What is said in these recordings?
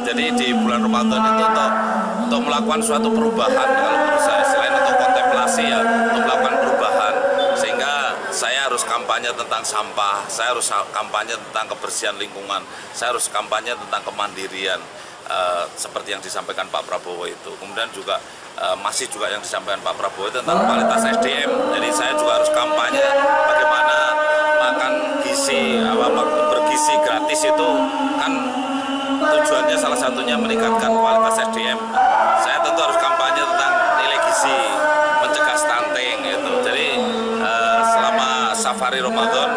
Jadi di bulan Ramadan itu untuk melakukan suatu perubahan, kalau menurut saya, selain untuk kontemplasi ya, untuk melakukan perubahan, sehingga saya harus kampanye tentang sampah, saya harus kampanye tentang kebersihan lingkungan, saya harus kampanye tentang kemandirian, seperti yang disampaikan Pak Prabowo itu. Kemudian juga masih juga yang disampaikan Pak Prabowo itu tentang kualitas SDM. Jadi saya juga harus kampanye bagaimana makan gizi, bergizi gratis itu kan tujuannya salah satunya meningkatkan kualitas SDM. Saya tentu harus kampanye tentang nilai gizi, mencegah stunting gitu. Jadi selama safari Ramadan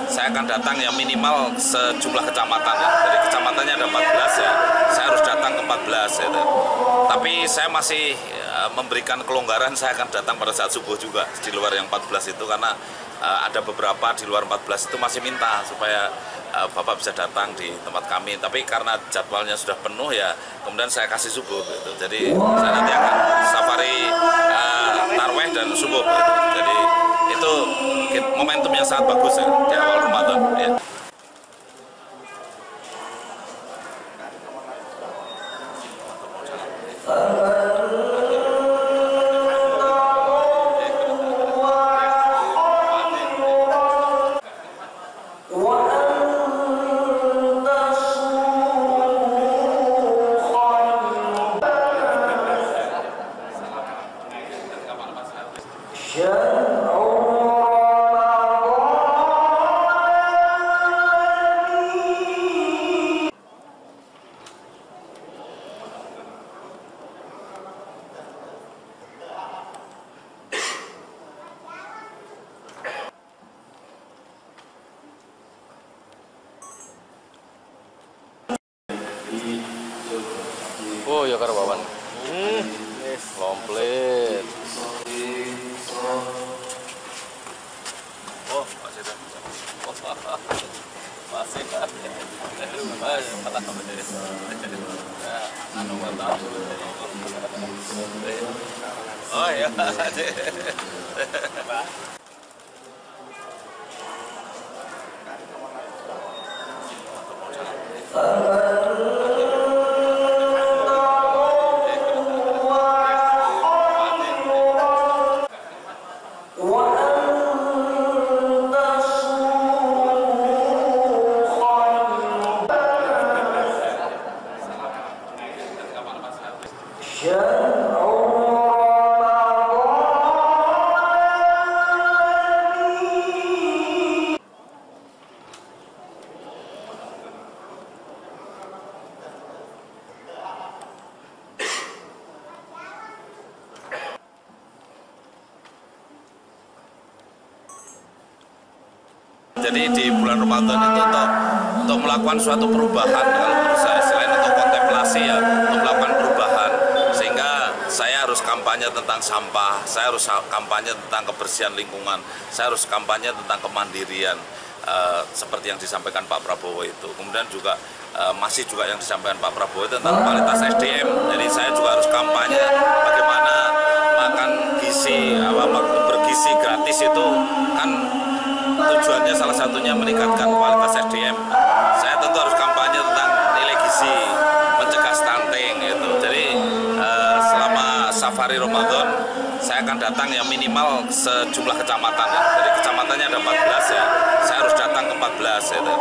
saya akan datang ya minimal sejumlah kecamatan ya. Jadi kecamatannya ada 14 ya. Saya harus datang ke 14 gitu. Tapi saya masih memberikan kelonggaran, saya akan datang pada saat subuh juga di luar yang 14 itu, karena ada beberapa di luar 14 itu masih minta supaya Bapak bisa datang di tempat kami. Tapi karena jadwalnya sudah penuh ya, kemudian saya kasih subuh gitu. Jadi saya nanti akan safari tarweh dan subuh gitu. Jadi itu momentum yang sangat bagus ya di awal Ramadan ya. Oh ya karo Wawan. Komplit. Oh, masih ada. Masih ada. Patah kabel. Ya, anu mantap. Oh ya. Jadi di bulan Ramadan itu untuk melakukan suatu perubahan, kalau menurut saya, selain untuk kontemplasi ya, untuk melakukan perubahan, sehingga saya harus kampanye tentang sampah, saya harus kampanye tentang kebersihan lingkungan, saya harus kampanye tentang kemandirian, seperti yang disampaikan Pak Prabowo itu. Kemudian juga masih juga yang disampaikan Pak Prabowo itu tentang kualitas SDM. Jadi saya juga harus kampanye bagaimana makan gizi, bergizi gratis itu kan tujuannya salah satunya meningkatkan kualitas SDM. Saya tentu harus kampanye tentang nilai gizi, mencegah stunting gitu. Jadi selama safari Ramadan saya akan datang ya minimal sejumlah kecamatan ya. Jadi kecamatannya ada 14 ya. Saya harus datang ke 14 gitu.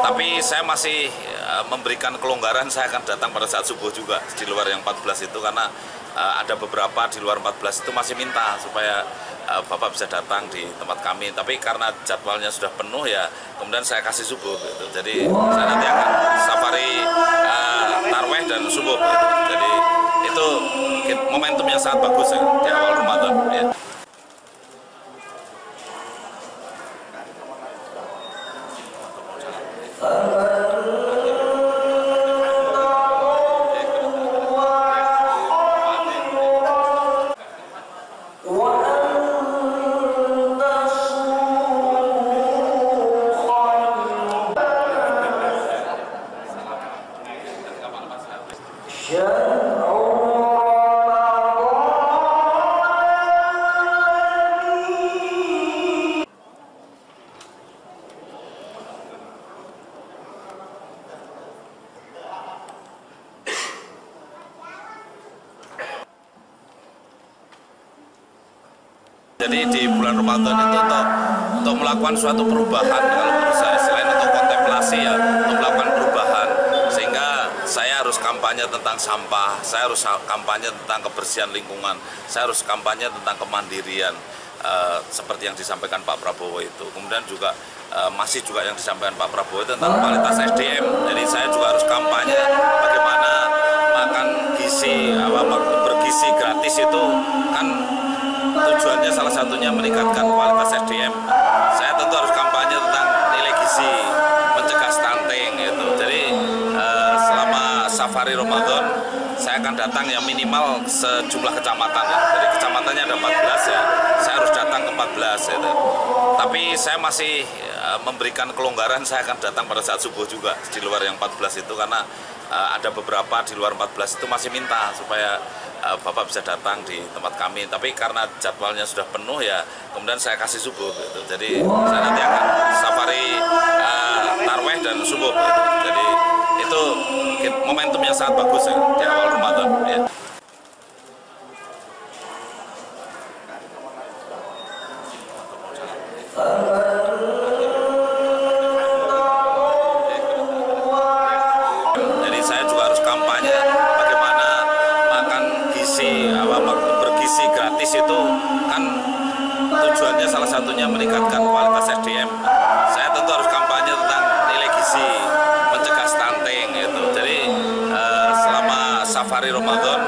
Tapi saya masih memberikan kelonggaran, saya akan datang pada saat subuh juga di luar yang 14 itu, karena ada beberapa di luar 14 itu masih minta supaya Bapak bisa datang di tempat kami. Tapi karena jadwalnya sudah penuh ya, kemudian saya kasih subuh gitu. Jadi saya nanti akan safari tarweh dan subuh gitu. Jadi itu momentum yang sangat bagus ya di awal Ramadan ya. Jadi di bulan Ramadan itu untuk melakukan suatu perubahan kalau menurut saya, selain untuk kontemplasi ya, untuk melakukan perubahan, sehingga saya harus kampanye tentang sampah, saya harus kampanye tentang kebersihan lingkungan, saya harus kampanye tentang kemandirian, seperti yang disampaikan Pak Prabowo itu. Kemudian juga masih juga yang disampaikan Pak Prabowo itu tentang kualitas SDM. Jadi saya juga harus kampanye bagaimana makan gizi, bergizi gratis itu kan tujuannya salah satunya meningkatkan kualitas SDM. Saya tentu harus kampanye tentang nilai gizi, mencegah stunting gitu. Jadi selama safari Ramadan saya akan datang yang minimal sejumlah kecamatan ya. Jadi kecamatannya ada 14 ya. Saya harus datang ke 14 gitu. Tapi saya masih memberikan kelonggaran, saya akan datang pada saat subuh juga di luar yang 14 itu, karena ada beberapa di luar 14 itu masih minta supaya Bapak bisa datang di tempat kami. Tapi karena jadwalnya sudah penuh ya, kemudian saya kasih subuh gitu. Jadi saya nanti akan safari tarweh dan subuh gitu. Jadi itu momentum yang sangat bagus ya di awal Ramadan ya. Jadi saya juga harus kampanye bagaimana makan gizi, bergizi gratis itu kan tujuannya salah satunya meningkatkan kualitas SDM. Saya tentu harus kampanye tentang nilai gizi, mencegah stunting gitu. Jadi selama safari Ramadan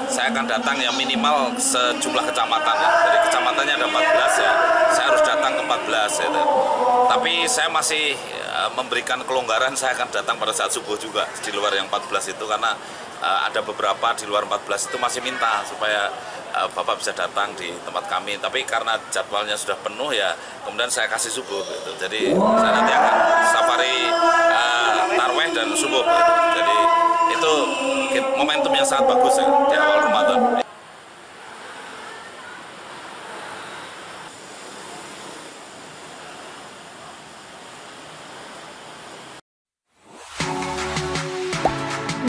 saya akan datang yang minimal sejumlah kecamatan ya. Jadi kecamatannya ada 14 ya. Saya harus datang ke 14 gitu. Tapi saya masih memberikan kelonggaran, saya akan datang pada saat subuh juga di luar yang 14 itu, karena ada beberapa di luar 14 itu masih minta supaya Bapak bisa datang di tempat kami. Tapi karena jadwalnya sudah penuh ya, kemudian saya kasih subuh gitu. Jadi saya nanti akan safari tarweh dan subuh gitu. Jadi itu momentum yang sangat bagus ya di awal Ramadan.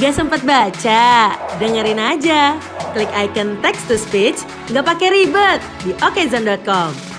Gak sempat baca? Dengerin aja. Klik icon text to speech, gak pakai ribet di okezone.com.